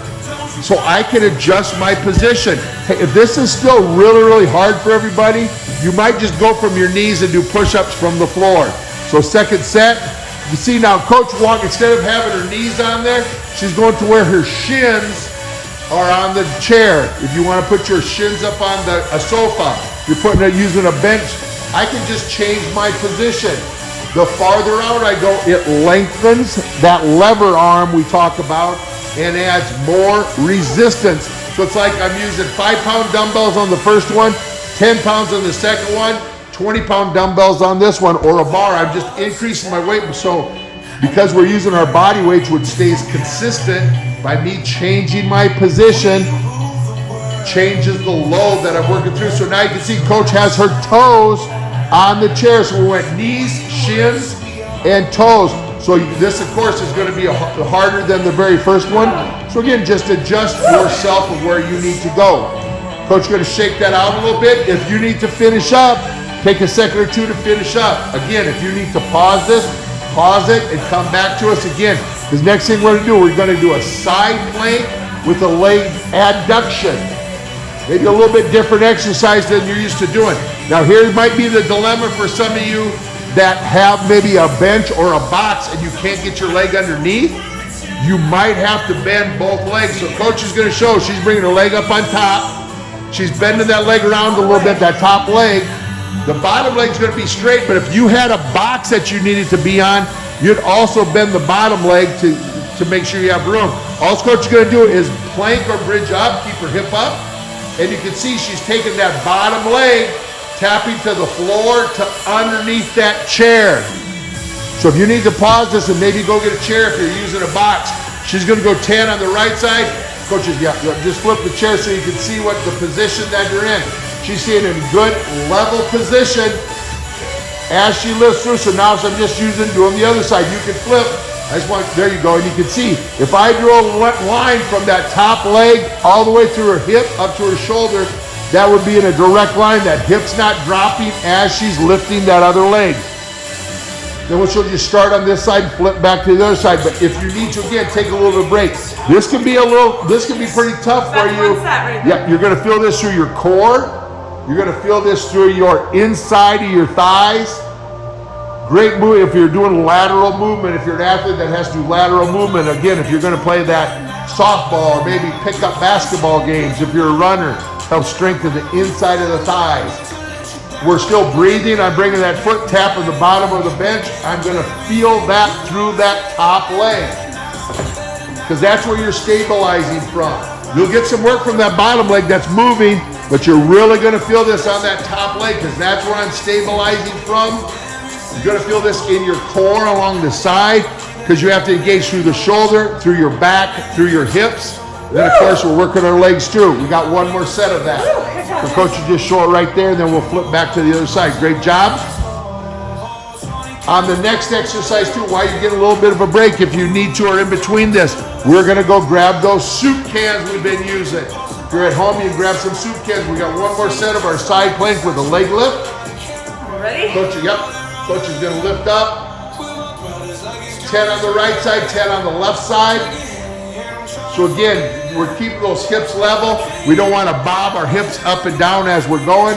so I can adjust my position. Hey, if this is still really, really hard for everybody, you might just go from your knees and do push-ups from the floor. So 2nd set, you see now coach walk, instead of having her knees on there, she's going to where her shins are on the chair. If you want to put your shins up on a sofa, you're putting it using a bench, I can just change my position. The farther out I go, it lengthens that lever arm we talk about and adds more resistance. So it's like I'm using 5-pound dumbbells on the first one, 10 pounds on the second one, 20-pound dumbbells on this one, or a bar. I'm just increasing my weight. So because we're using our body weight, which stays consistent by me changing my position, changes the load that I'm working through. So now you can see coach has her toes on the chair. So we went knees, shins, and toes. So this, of course, is going to be harder than the very first one. So again, just adjust yourself of where you need to go. Coach is going to shake that out a little bit. If you need to finish up, take a second or two to finish up. Again, if you need to pause this, pause it and come back to us again. Because next thing we're going to do a side plank with a leg adduction. Maybe a little bit different exercise than you're used to doing. Now here might be the dilemma for some of you that have maybe a bench or a box and you can't get your leg underneath. You might have to bend both legs. So coach is going to show, she's bringing her leg up on top. She's bending that leg around a little bit, that top leg. The bottom leg's gonna be straight, but if you had a box that you needed to be on, you'd also bend the bottom leg to make sure you have room. All coach is gonna do is plank or bridge up, keep her hip up, and you can see she's taking that bottom leg, tapping to the floor to underneath that chair. So if you need to pause this and maybe go get a chair if you're using a box, she's gonna go 10 on the right side. Coaches, yeah, just flip the chair so you can see what the position that you're in. She's seeing in good level position as she lifts through. So now I'm just doing the other side. You can flip. I just want, there you go. And you can see, if I drew a line from that top leg all the way through her hip up to her shoulder, that would be in a direct line. That hip's not dropping as she's lifting that other leg. Then she'll just start on this side and flip back to the other side. But if you need to, again, take a little bit of break. This can be pretty tough for you. One set right there. Yeah, you're gonna feel this through your core. You're gonna feel this through your inside of your thighs. Great move if you're doing lateral movement, if you're an athlete that has to do lateral movement. Again, if you're gonna play that softball or maybe pick up basketball games, if you're a runner, help strengthen the inside of the thighs. We're still breathing. I'm bringing that foot, tapping the bottom of the bench. I'm gonna feel that through that top leg, because that's where you're stabilizing from. You'll get some work from that bottom leg that's moving, but you're really gonna feel this on that top leg, because that's where I'm stabilizing from. You're gonna feel this in your core along the side, because you have to engage through the shoulder, through your back, through your hips. Then, of course, we're working our legs too. We got one more set of that. So Coach will just show it right there, and then we'll flip back to the other side. Great job. On the next exercise too, while you get a little bit of a break, if you need to or in between this, we're gonna go grab those soup cans we've been using. If you're at home, you can grab some soup cans. We got one more set of our side plank with a leg lift. Ready? Coach, yep. Coach is gonna lift up. 10 on the right side, 10 on the left side. So again, we're keeping those hips level. We don't want to bob our hips up and down as we're going.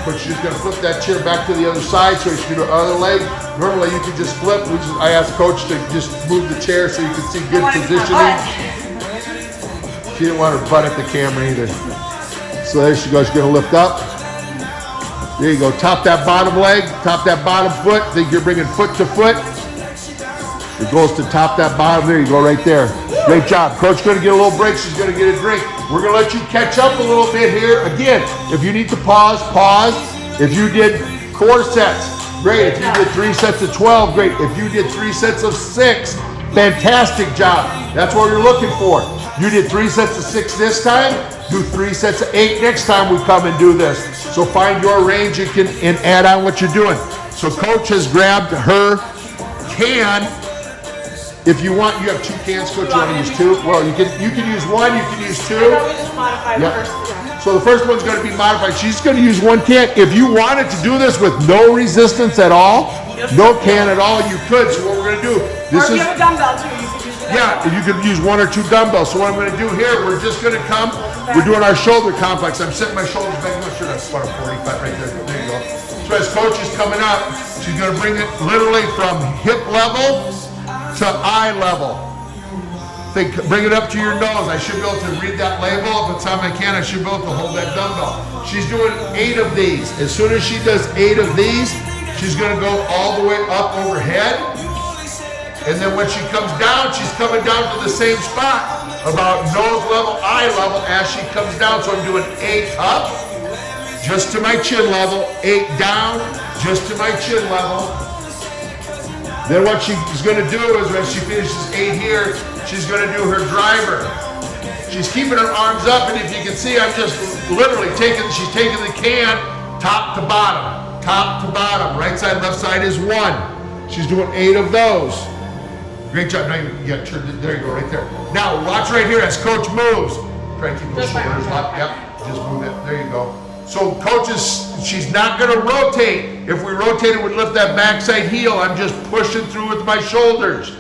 Coach is just going to flip that chair back to the other side so you can do the other leg. Normally you can just flip. I asked Coach to just move the chair so you can see good positioning. She didn't want her butt at the camera either. So there she goes. She's going to lift up. There you go. Top that bottom leg. Top that bottom foot. Think you're bringing foot to foot. It goes to top that bottom. There you go, right there. Great job. Coach going to get a little break. She's going to get a drink. We're going to let you catch up a little bit here. Again, if you need to pause, pause. If you did 4 sets, great. If you did 3 sets of 12, great. If you did 3 sets of 6, fantastic job. That's what you're looking for. You did 3 sets of 6 this time, do 3 sets of 8 next time we come and do this. So find your range and add on what you're doing. So Coach has grabbed her can. If you want, you have 2 cans, Coach. You want to use 2? Well, you can use 1, you can use 2. I thought we just modified the first one. So the first one's going to be modified. She's going to use 1 can. If you wanted to do this with no resistance at all, no can at all, you could. So what we're going to do, or if you have a dumbbell too, you could use the dumbbell. you could use 1 or 2 dumbbells. So what I'm going to do here, we're just going to come, we're doing our shoulder complex. I'm setting my shoulders back. I'm not sure that's what, a 45 right there. There you go. So as Coach is coming up, she's going to bring it literally from hip level to eye level. Bring it up to your nose. I should be able to read that label. If it's on my can, I should be able to hold that dumbbell. She's doing 8 of these. As soon as she does 8 of these, she's going to go all the way up overhead. And then when she comes down, she's coming down to the same spot, about nose level, eye level as she comes down. So I'm doing 8 up, just to my chin level, 8 down, just to my chin level. Then what she's going to do is when she finishes 8 here, she's going to do her driver. She's keeping her arms up, and if you can see, I'm just literally she's taking the can top to bottom, top to bottom. Right side, left side is 1. She's doing 8 of those. Great job. Now you got turned. There you go, right there. Now watch right here as Coach moves. Try and keep those shoulders up. Yep, just move it. There you go. So Coach she's not going to rotate. If we rotate it, we lift that backside heel. I'm just pushing through with my shoulders.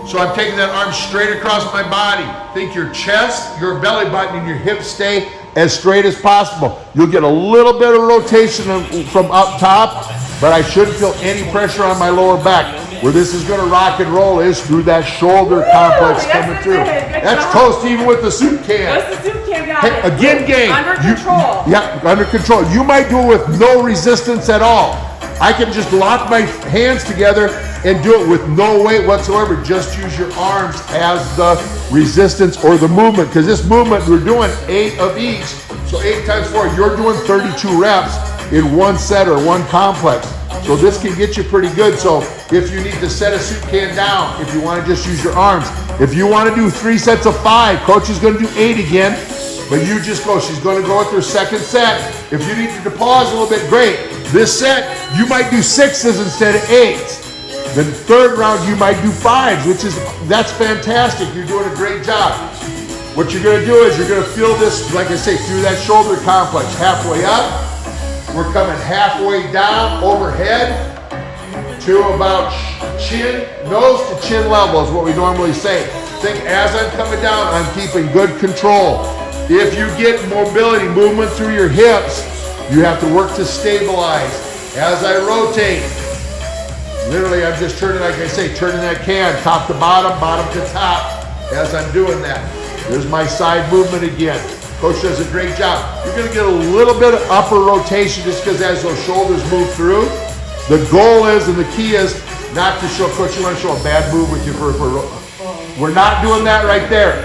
So I'm taking that arm straight across my body. Think your chest, your belly button, and your hips stay as straight as possible. You'll get a little bit of rotation from up top, but I shouldn't feel any pressure on my lower back. Where this is going to rock and roll is through that shoulder complex coming through. That's toast even with the soup can. What's the soup can got? Hey, again, gang. Under control. Yeah, under control. You might do it with no resistance at all. I can just lock my hands together and do it with no weight whatsoever. Just use your arms as the resistance or the movement. Because this movement, we're doing 8 of each. So 8 times 4, you're doing 32 reps in 1 set or 1 complex. So this can get you pretty good. So if you need to set a soup can down, if you want to just use your arms, if you want to do 3 sets of 5, Coach is going to do 8 again, but you just go. She's going to go with her second set. If you need to pause a little bit, great. This set, you might do 6s instead of 8s. Then third round, you might do 5s, that's fantastic. You're doing a great job. What you're going to do is you're going to feel this, like I say, through that shoulder complex, halfway up. We're coming halfway down, overhead, to about chin, nose to chin level is what we normally say. Think as I'm coming down, I'm keeping good control. If you get mobility, movement through your hips, you have to work to stabilize. As I rotate, literally I'm just turning, like I say, turning that can top to bottom, bottom to top, as I'm doing that. There's my side movement again. Coach does a great job. You're going to get a little bit of upper rotation just because as those shoulders move through. The goal is, and the key is, not to show, Coach, you want to show a bad move with your first. We're not doing that right there.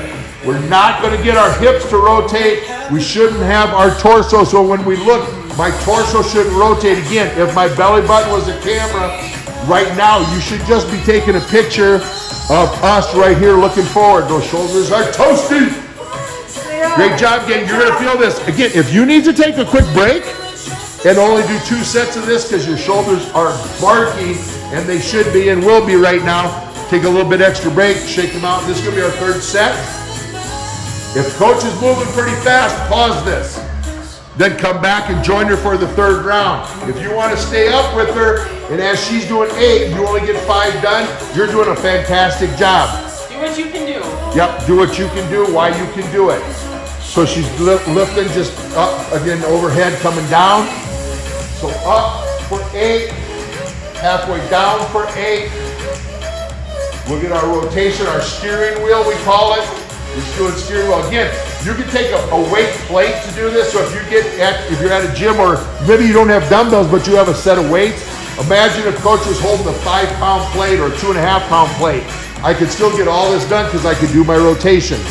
We're not going to get our hips to rotate. We shouldn't have our torso. So when we look, my torso shouldn't rotate. Again, if my belly button was a camera, right now you should just be taking a picture of us right here looking forward. Those shoulders are toasty. Great job, gang. You're gonna feel this. Again, if you need to take a quick break and only do 2 sets of this because your shoulders are barking, and they should be and will be right now, take a little bit extra break, shake them out. This is gonna be our 3rd set. If coach is moving pretty fast, pause this. Then come back and join her for the 3rd round. If you want to stay up with her, and as she's doing 8, you only get 5 done, you're doing a fantastic job. Do what you can do. Yep, do what you can do, why you can do it. So she's lifting just up, again, overhead, coming down. So up for 8, halfway down for 8. We'll get our rotation, our steering wheel, we call it. We're doing steering wheel. Again, you can take a weight plate to do this. So if you're at a gym, or maybe you don't have dumbbells, but you have a set of weights. Imagine if coach was holding a 5-pound plate or a 2.5-pound plate. I could still get all this done because I could do my rotations.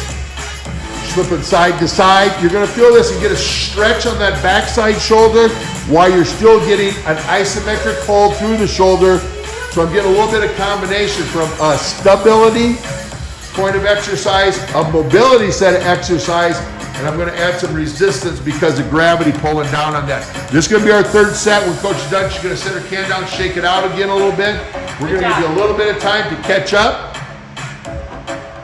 Flipping side to side. You're gonna feel this and get a stretch on that backside shoulder while you're still getting an isometric hold through the shoulder. So I'm getting a little bit of combination from a stability point of exercise, a mobility set of exercise, and I'm gonna add some resistance because of gravity pulling down on that. This is gonna be our 3rd set. When coach is done, she's gonna set her can down, shake it out again a little bit. We're gonna give you a little bit of time to catch up.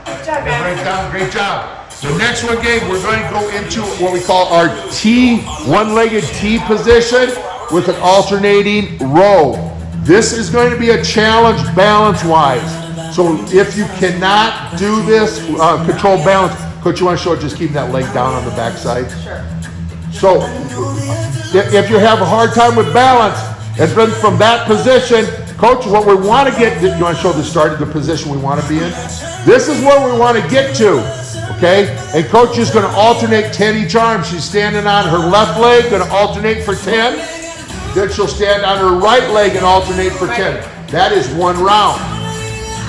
Good job, guys. Great job. The next one, gang, we're going to go into what we call our T, one-legged T position with an alternating row. This is going to be a challenge balance-wise. So if you cannot do this, control balance, coach, you want to show it, just keep that leg down on the backside. Sure. So if you have a hard time with balance, and then from that position, coach, what we want to get, you want to show the start of the position we want to be in? This is where we want to get to, okay? And coach is going to alternate 10 each arm. She's standing on her left leg, going to alternate for 10. Then she'll stand on her right leg and alternate for 10. That is 1 round.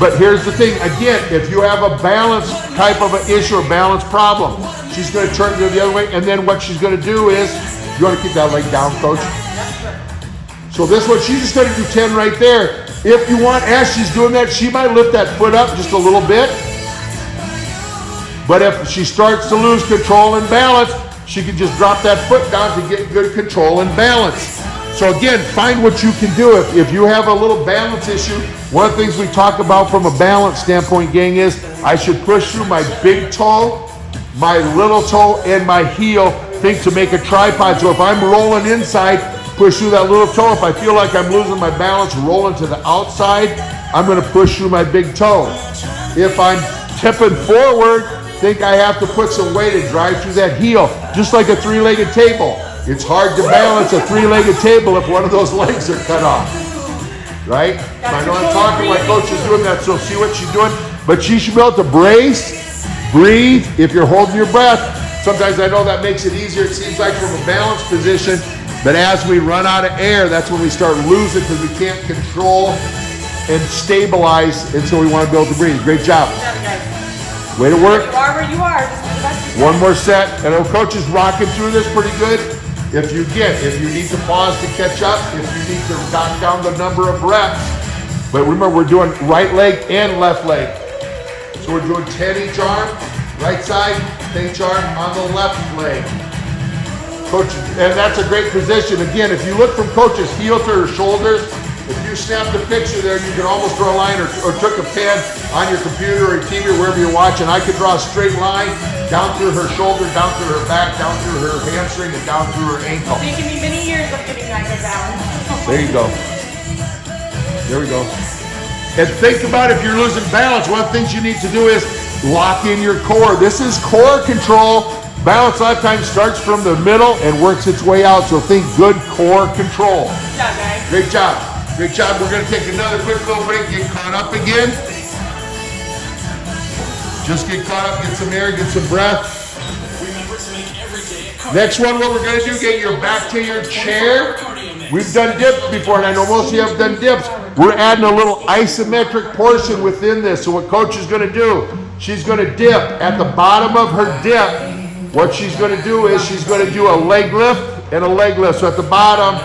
But here's the thing, again, if you have a balance type of an issue, a balance problem, she's going to turn to the other way, and then what she's going to do is, you want to keep that leg down, coach? So this one, she's just going to do 10 right there. If you want, as she's doing that, she might lift that foot up just a little bit. But if she starts to lose control and balance, she can just drop that foot down to get good control and balance. So again, find what you can do. If you have a little balance issue, one of the things we talk about from a balance standpoint, gang, is I should push through my big toe, my little toe, and my heel, think to make a tripod. So if I'm rolling inside, push through that little toe. If I feel like I'm losing my balance, rolling to the outside, I'm gonna push through my big toe. If I'm tipping forward, think I have to put some weight and drive through that heel, just like a 3-legged table. It's hard to balance a 3-legged table if one of those legs are cut off, right? I know I'm talking, my coach is doing that, so see what she's doing. But she should be able to brace, breathe, if you're holding your breath. Sometimes I know that makes it easier, it seems like, from a balanced position, but as we run out of air, that's when we start losing because we can't control and stabilize, and so we want to be able to breathe. Great job. Good job, guys. Way to work. You are where you are. Just do the best you can. One more set, and our coach is rocking through this pretty good. If you need to pause to catch up, if you need to knock down the number of reps. But remember, we're doing right leg and left leg. So we're doing 10 each arm, right side, 10 each arm on the left leg. Coach, and that's a great position. Again, if you look from coach's heel to her shoulders, if you snapped a picture there, you can almost draw a line, or took a pen on your computer or TV or wherever you're watching. I could draw a straight line down through her shoulder, down through her back, down through her hamstring, and down through her ankle. So you can be many years of getting that good balance. There you go. There we go. And think about if you're losing balance, one of the things you need to do is lock in your core. This is core control. Balance a lot of times starts from the middle and works its way out. So think good core control. Good job, guys. Great job. Great job. We're going to take another quick little break, get caught up again. Just get caught up, get some air, get some breath. Next one, what we're going to do, get your back to your chair. We've done dips before, and I know most of you have done dips. We're adding a little isometric portion within this. So what coach is going to do, she's going to dip. At the bottom of her dip, what she's going to do is she's going to do a leg lift and a leg lift. So at the bottom,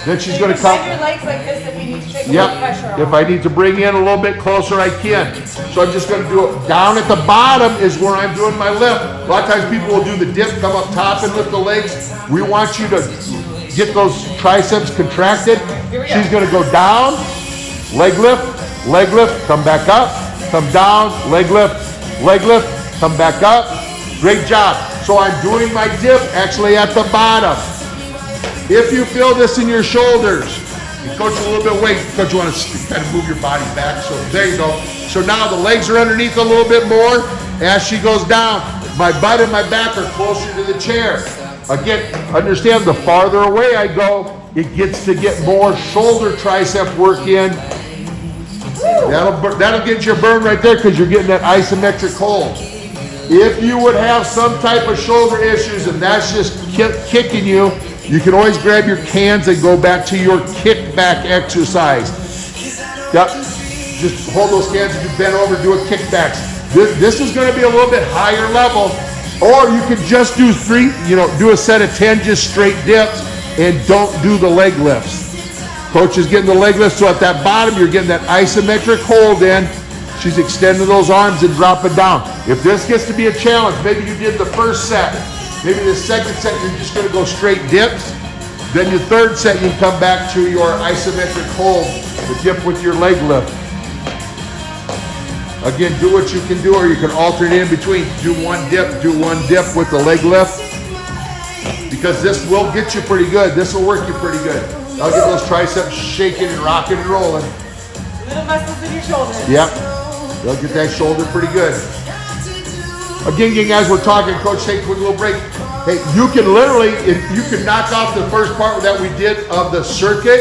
then she's going to come. Bend your legs like this if you need to. take a little pressure Yep. off. If I need to bring in a little bit closer, I can. So I'm just going to do it. Down at the bottom is where I'm doing my lift. A lot of times people will do the dip, come up top and lift the legs. We want you to get those triceps contracted. She's going to go down, leg lift, come back up, come down, leg lift, come back up. Great job. So I'm doing my dip actually at the bottom. If you feel this in your shoulders, you coach a little bit of weight, coach, you want to kind of move your body back. So there you go. So now the legs are underneath a little bit more. As she goes down, my butt and my back are closer to the chair. Again, understand the farther away I go, it gets to get more shoulder tricep work in. That'll get you a burn right there because you're getting that isometric hold. If you would have some type of shoulder issues and that's just kicking you, you can always grab your cans and go back to your kickback exercise. Yep. Just hold those cans and you bend over and do a kickback. This is going to be a little bit higher level. Or you could just do do a set of 10 just straight dips and don't do the leg lifts. Coach is getting the leg lift, so at that bottom, you're getting that isometric hold in. She's extending those arms and dropping down. If this gets to be a challenge, maybe you did the first set. Maybe the second set, you're just gonna go straight dips. Then your third set, you come back to your isometric hold, the dip with your leg lift. Again, do what you can do, or you can alternate in between. Do one dip with the leg lift. Because this will get you pretty good. This will work you pretty good. I'll get those triceps shaking and rocking and rolling. Little muscles in your shoulders. Yep. They'll get that shoulder pretty good. Again, guys, we're talking. Coach, take a quick little break. Hey, you can literally, if you can knock off the first part that we did of the circuit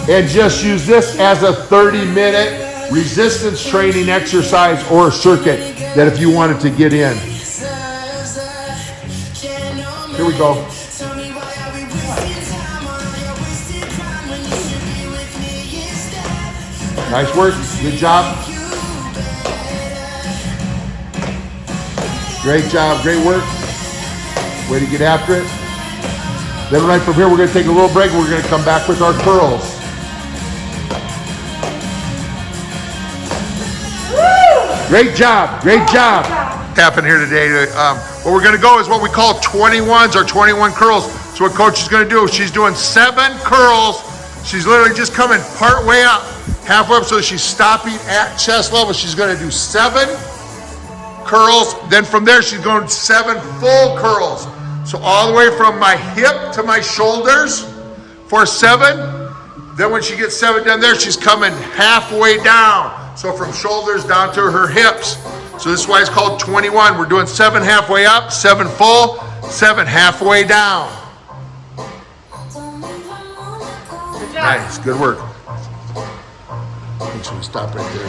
and just use this as a 30-minute resistance training exercise or a circuit that if you wanted to get in. Here we go. Nice work. Good job. Great job. Great work. Way to get after it. Then right from here, we're going to take a little break. We're going to come back with our curls. Woo! Great job. Great job. Happened here today. What we're going to go is what we call 21s or 21 curls. So what Coach is going to do, she's doing 7 curls. She's literally just coming part way up, halfway up, so she's stopping at chest level. She's going to do 7 curls. Then from there, she's going 7 full curls. So all the way from my hip to my shoulders for 7. Then when she gets 7 done there, she's coming halfway down. So from shoulders down to her hips. So this is why it's called 21. We're doing 7 halfway up, 7 full, 7 halfway down. Nice, good work. Make sure we stop right there.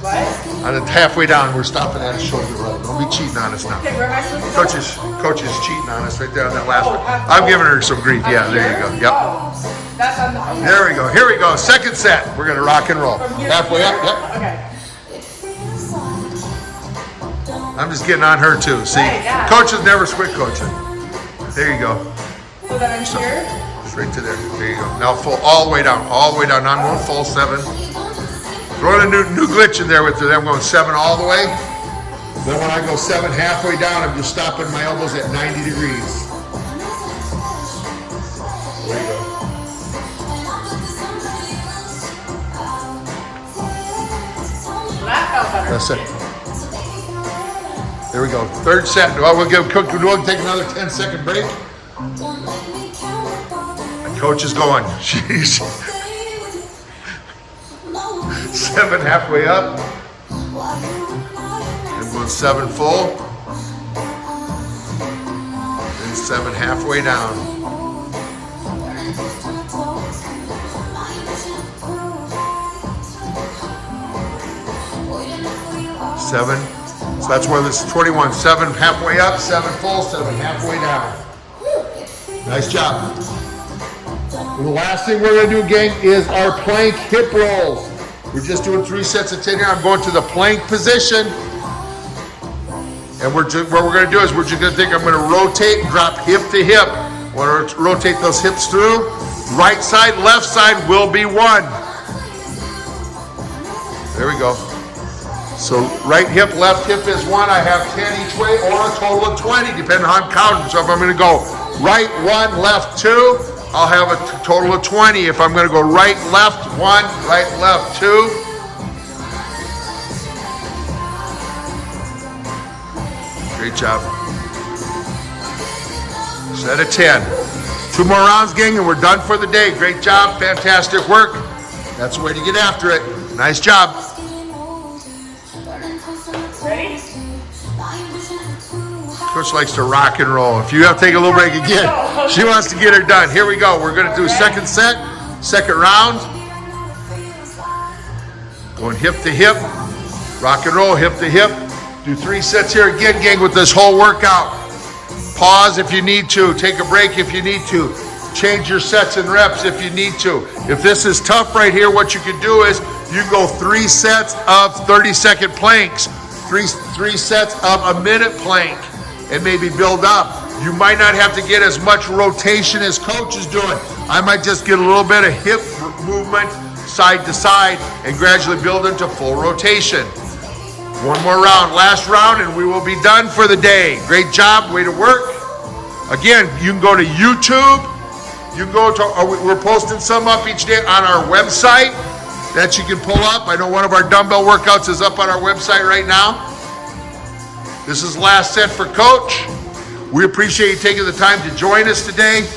What? On the halfway down, we're stopping at a shoulder rub. Don't be cheating on us now. Okay, where am I supposed to go? Coach is cheating on us right there on that last one. I'm giving her some grief. Yeah, there you go. Yep. Oh, that's on the, okay. There we go. Here we go. Second set. We're gonna rock and roll. From here Halfway to up. here? Yep. Okay. I'm just getting on her too. See, Right, yeah. coaches never quit coaching. There you go. So then I'm here. Just right to there. There you go. Now full all the way down. All the way down. Now I'm going full 7. Throwing a new glitch in there with her. Then I'm going 7 all the way. Then when I go 7 halfway down, I'm just stopping my elbows at 90 degrees. There you go. That felt better. That's it. There we go. Third set. Well, we'll take another 10-second break. And Coach is going. She's 7 halfway up. And going 7 full. And 7 halfway down. Seven. So that's where this is 21. 7 halfway up, 7 full, 7 halfway down. Nice job. And the last thing we're going to do, gang, is our plank hip rolls. We're just doing 3 sets of 10 here. I'm going to the plank position. And what we're going to do is we're just going to I'm going to rotate and drop hip to hip. Want to rotate those hips through. Right side, left side will be 1. So right hip, left hip is 1. I have 10 each way, or a total of 20, depending on how I'm counting. So if I'm going to go right 1, left 2, I'll have a total of 20. If I'm going to go right, left 1, right, left 2. Great job. Set of 10. 2 more rounds, gang, and we're done for the day. Great job. Fantastic work. That's the way to get after it. Nice job. Ready? Coach likes to rock and roll. If you have to take a little break again, she wants to get her done. Here we go. We're going to do second set, second round. Going hip to hip. Rock and roll, hip to hip. Do 3 sets here again, gang, with this whole workout. Pause if you need to. Take a break if you need to. Change your sets and reps if you need to. If this is tough right here, what you can do is you go 3 sets of 30-second planks, 3 sets of a minute plank, and maybe build up. You might not have to get as much rotation as Coach is doing. I might just get a little bit of hip movement side to side and gradually build into full rotation. 1 more round, last round, and we will be done for the day. Great job, way to work. Again, you can go to YouTube. You can go to, we're posting some up each day on our website that you can pull up. I know one of our dumbbell workouts is up on our website right now. This is last set for Coach. We appreciate you taking the time to join us today.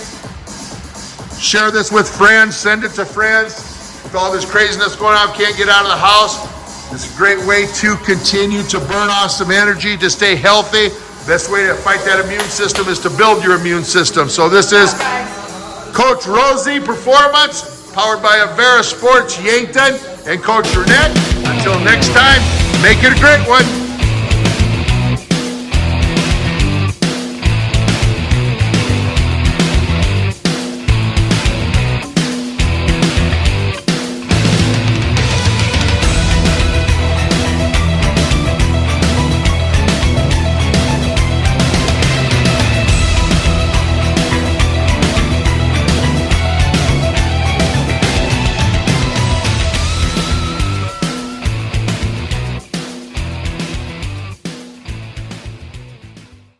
Share this with friends, send it to friends. With all this craziness going on, can't get out of the house. It's a great way to continue to burn off some energy, to stay healthy. Best way to fight that immune system is to build your immune system. So this is Coach Rozy Performance, powered by Avera Sports Yankton and Coach Ronette. Until next time, make it a great one.